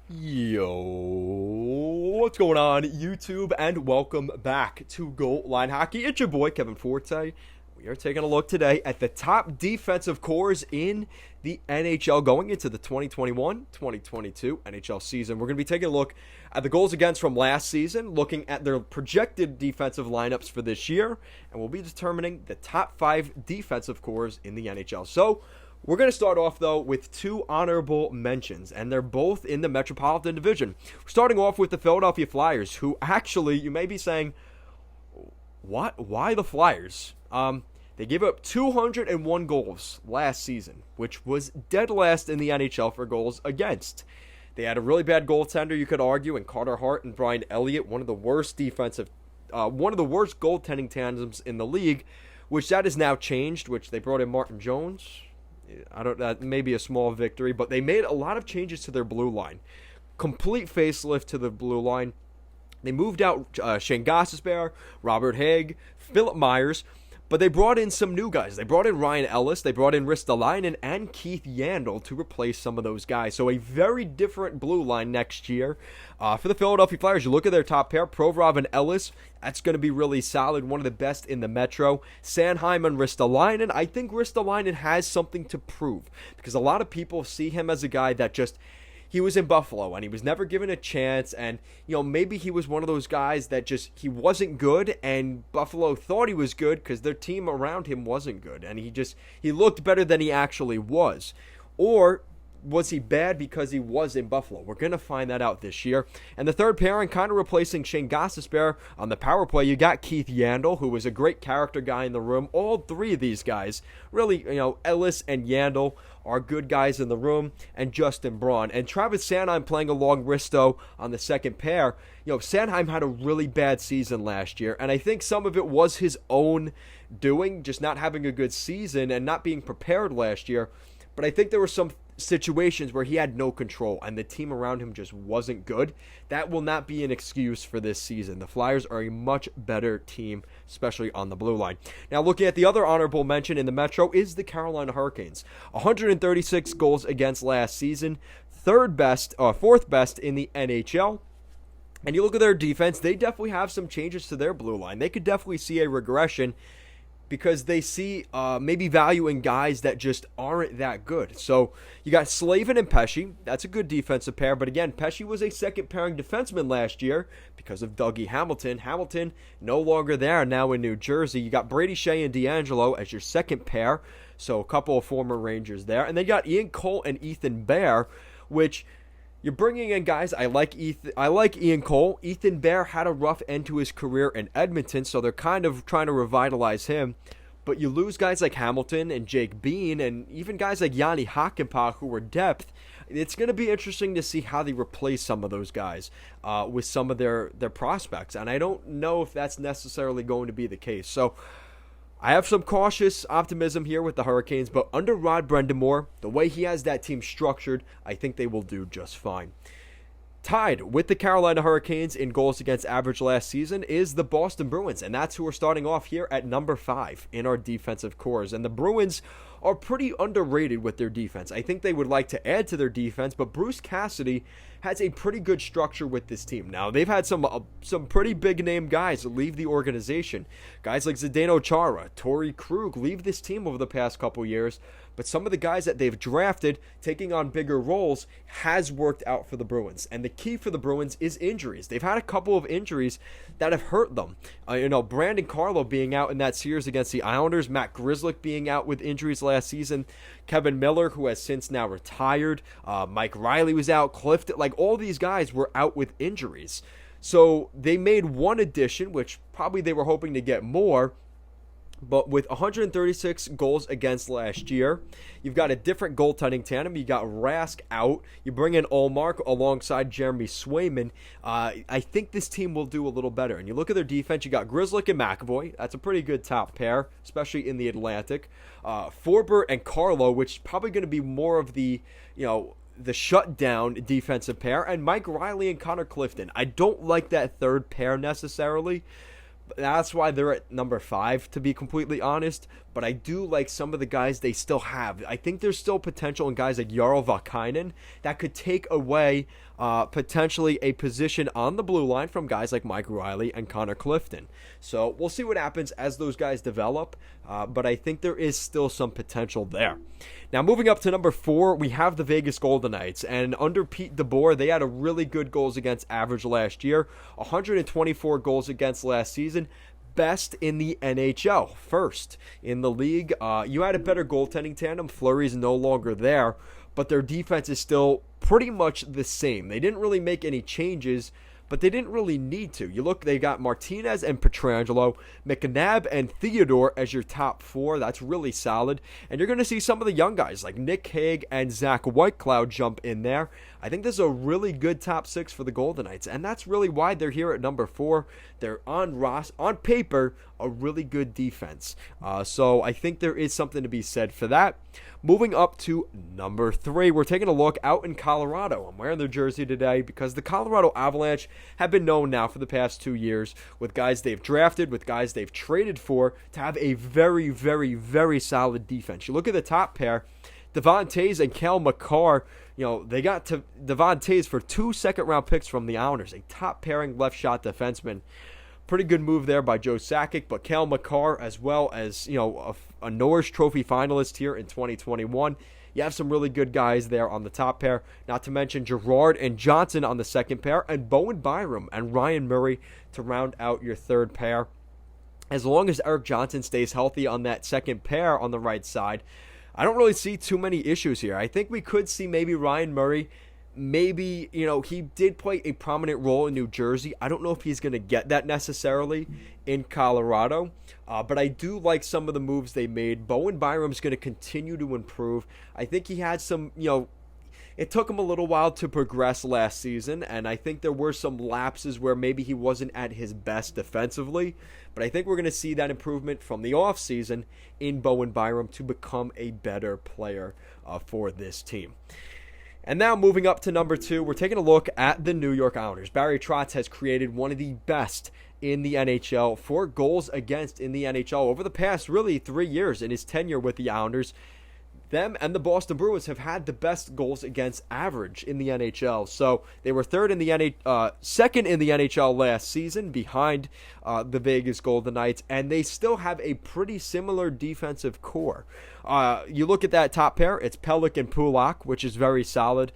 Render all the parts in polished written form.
Yo, what's going on, YouTube, and welcome back to Goal Line Hockey. It's your boy, Kevin Forte. We are taking a look today at the top defensive cores in the NHL going into the 2021-2022 NHL season. We're going to be taking a look at the goals against from last season, looking at their projected defensive lineups for this year, and we'll be determining the top 5 defensive cores in the NHL. So, we're going to start off, though, with 2 honorable mentions, and they're both in the Metropolitan Division. We're starting off with the Philadelphia Flyers, who actually, you may be saying, what? Why the Flyers? They gave up 201 goals last season, which was dead last in the NHL for goals against. They had a really bad goaltender, you could argue, in Carter Hart and Brian Elliott, one of the worst goaltending tandems in the league, which that has now changed, which they brought in Martin Jones. That may be a small victory, but they made a lot of changes to their blue line. Complete facelift to the blue line. They moved out Shane Gostisbehere, Robert Haig, Philip Myers, but they brought in some new guys. They brought in Ryan Ellis, they brought in Ristolainen, and Keith Yandle to replace some of those guys. So a very different blue line next year. For the Philadelphia Flyers, you look at their top pair, Provorov and Ellis. That's going to be really solid, one of the best in the Metro. Sanheim and Ristolainen. I think Ristolainen has something to prove because a lot of people see him as a guy that just, he was in Buffalo and he was never given a chance, and maybe he was one of those guys that just, he wasn't good, and Buffalo thought he was good because their team around him wasn't good, and he looked better than he actually was. Or was he bad because he was in Buffalo? We're going to find that out this year. And the third pairing, kind of replacing Shane Gostisbehere on the power play, you got Keith Yandle, who was a great character guy in the room. All 3 of these guys, really, Ellis and Yandle are good guys in the room, and Justin Braun. And Travis Sanheim playing along Risto on the second pair. Sanheim had a really bad season last year, and I think some of it was his own doing, just not having a good season and not being prepared last year. But I think there were some situations where he had no control and the team around him just wasn't good. That will not be an excuse for this season. The Flyers are a much better team, especially on the blue line. Now, looking at the other honorable mention in the Metro is the Carolina Hurricanes. 136 goals against last season, fourth best in the NHL. And you look at their defense, they definitely have some changes to their blue line. They could definitely see a regression because they see maybe value in guys that just aren't that good. So you got Slavin and Pesce. That's a good defensive pair. But again, Pesce was a second-pairing defenseman last year because of Dougie Hamilton. Hamilton no longer there, now in New Jersey. You got Brady Shea and D'Angelo as your second pair. So a couple of former Rangers there. And then you got Ian Cole and Ethan Bear, which you're bringing in guys. I like Ian Cole. Ethan Bear had a rough end to his career in Edmonton, so they're kind of trying to revitalize him. But you lose guys like Hamilton and Jake Bean, and even guys like Yanni Hakanpää, who were depth. It's going to be interesting to see how they replace some of those guys with some of their prospects, and I don't know if that's necessarily going to be the case. So I have some cautious optimism here with the Hurricanes, but under Rod Brind'Amour, the way he has that team structured, I think they will do just fine. Tied with the Carolina Hurricanes in goals against average last season is the Boston Bruins, and that's who we're starting off here at number 5 in our defensive cores. And the Bruins are pretty underrated with their defense. I think they would like to add to their defense, but Bruce Cassidy has a pretty good structure with this team. Now, they've had some pretty big-name guys leave the organization. Guys like Zdeno Chara, Torrey Krug leave this team over the past couple years, but some of the guys that they've drafted taking on bigger roles has worked out for the Bruins. And the key for the Bruins is injuries. They've had a couple of injuries that have hurt them. Brandon Carlo being out in that series against the Islanders, Matt Grzelcyk being out with injuries last season, Kevin Miller, who has since now retired, Mike Riley was out, Clifton, all these guys were out with injuries. So they made one addition, which probably they were hoping to get more. But with 136 goals against last year, you've got a different goaltending tandem. You got Rask out. You bring in Ullmark alongside Jeremy Swayman. I think this team will do a little better. And you look at their defense, you got Grzelcyk and McAvoy. That's a pretty good top pair, especially in the Atlantic. Forbert and Carlo, which is probably going to be more of the shutdown defensive pair. And Mike Riley and Connor Clifton. I don't like that third pair necessarily. That's why they're at number 5, to be completely honest. but I do like some of the guys they still have. I think there's still potential in guys like Jarl Vakainen that could take away potentially a position on the blue line from guys like Mike Riley and Connor Clifton. So we'll see what happens as those guys develop, but I think there is still some potential there. Now, moving up to number 4, we have the Vegas Golden Knights, and under Pete DeBoer, they had a really good goals against average last year, 124 goals against last season, best in the NHL, first in the league. You had a better goaltending tandem. Fleury's no longer there, but their defense is still pretty much the same. They didn't really make any changes, but they didn't really need to. You look, they got Martinez and Pietrangelo, McNabb and Theodore as your top 4. That's really solid. And you're going to see some of the young guys like Nick Hague and Zach Whitecloud jump in there. I think this is a really good top 6 for the Golden Knights, and that's really why they're here at number 4. They're on paper a really good defense. So I think there is something to be said for that. Moving up to number 3, we're taking a look out in Colorado. I'm wearing their jersey today because the Colorado Avalanche have been known now for the past 2 years with guys they've drafted, with guys they've traded for, to have a very, very, very solid defense. You look at the top pair, Devon Toews and Cale Makar. You know, they got to Devon Toews for 2 second-round picks from the Islanders, a top-pairing left-shot defenseman. Pretty good move there by Joe Sakic, but Cale Makar, as well as, you know, a Norris Trophy finalist here in 2021. You have some really good guys there on the top pair, not to mention Girard and Johnson on the second pair, and Bowen Byram and Ryan Murray to round out your third pair. As long as Erik Johnson stays healthy on that second pair on the right side, I don't really see too many issues here. I think we could see maybe Ryan Murray. Maybe, you know, he did play a prominent role in New Jersey. I don't know if he's going to get that necessarily in Colorado, but I do like some of the moves they made. Bowen Byram's going to continue to improve. I think he had some, you know, it took him a little while to progress last season, and I think there were some lapses where maybe he wasn't at his best defensively, but I think we're going to see that improvement from the offseason in Bowen Byram to become a better player for this team. And now moving up to number 2, we're taking a look at the New York Islanders. Barry Trotz has created one of the best in the NHL for goals against in the NHL over the past really 3 years in his tenure with the Islanders. Them and the Boston Bruins have had the best goals against average in the NHL. So they were second in the NHL last season behind the Vegas Golden Knights, and they still have a pretty similar defensive core. You look at that top pair, it's Pelech and Pulock, which is very solid.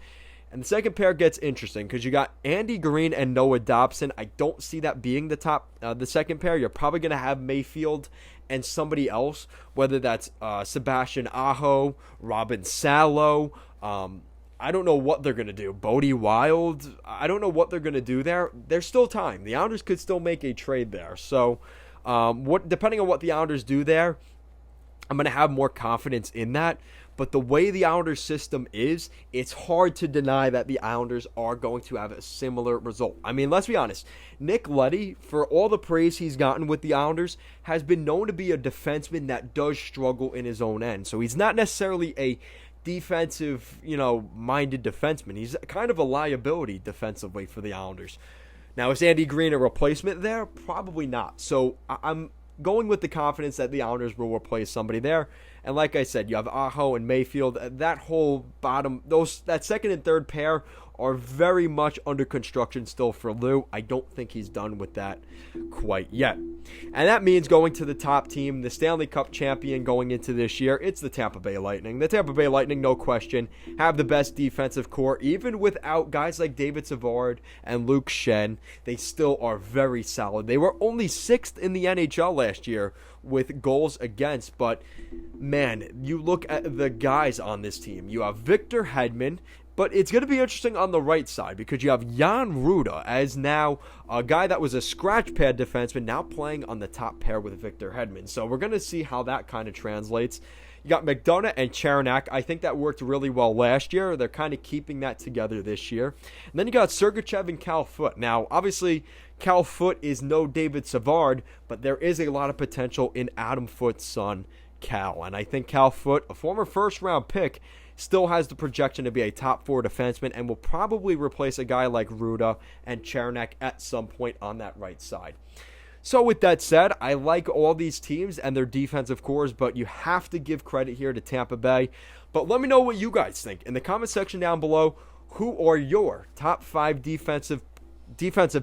And the second pair gets interesting because you got Andy Green and Noah Dobson. I don't see that being the second pair. You're probably going to have Mayfield and somebody else, whether that's Sebastian Aho, Robin Salo. I don't know what they're going to do. Bodie Wild. I don't know what they're going to do there. There's still time. The Islanders could still make a trade there. So depending on what the Islanders do there, I'm going to have more confidence in that. But the way the Islanders system is, it's hard to deny that the Islanders are going to have a similar result. I mean, let's be honest. Nick Leddy, for all the praise he's gotten with the Islanders, has been known to be a defenseman that does struggle in his own end. So he's not necessarily a defensive, minded defenseman. He's kind of a liability defensively for the Islanders. Now, is Andy Green a replacement there? Probably not. So I'm going with the confidence that the Islanders will replace somebody there. And like I said, you have Aho and Mayfield. That whole bottom, that second and third pair are very much under construction still for Lou. I don't think he's done with that quite yet. And that means going to the top team, the Stanley Cup champion going into this year, it's the Tampa Bay Lightning. The Tampa Bay Lightning, no question, have the best defensive core. Even without guys like David Savard and Luke Schenn, they still are very solid. They were only 6th in the NHL last year with goals against, but man, you look at the guys on this team. You have Victor Hedman, but it's going to be interesting on the right side because you have Jan-Rutta as now a guy that was a scratch pad defenseman now playing on the top pair with Victor Hedman. So we're going to see how that kind of translates. You got McDonough and Cernak. I think that worked really well last year. They're kind of keeping that together this year. And then you got Sergachev and Cal Foote. Now, obviously, Cal Foote is no David Savard, but there is a lot of potential in Adam Foote's son, Cal. And I think Cal Foote, a former first-round pick, still has the projection to be a top 4 defenseman and will probably replace a guy like Rutta and Cernak at some point on that right side. So with that said, I like all these teams and their defensive cores, but you have to give credit here to Tampa Bay. But let me know what you guys think in the comment section down below. Who are your top 5 defensive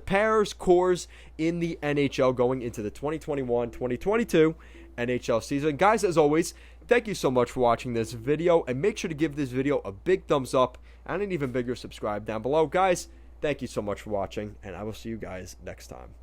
pairs, cores in the NHL going into the 2021-2022 NHL season? Guys, as always, thank you so much for watching this video, and make sure to give this video a big thumbs up and an even bigger subscribe down below. Guys, thank you so much for watching, and I will see you guys next time.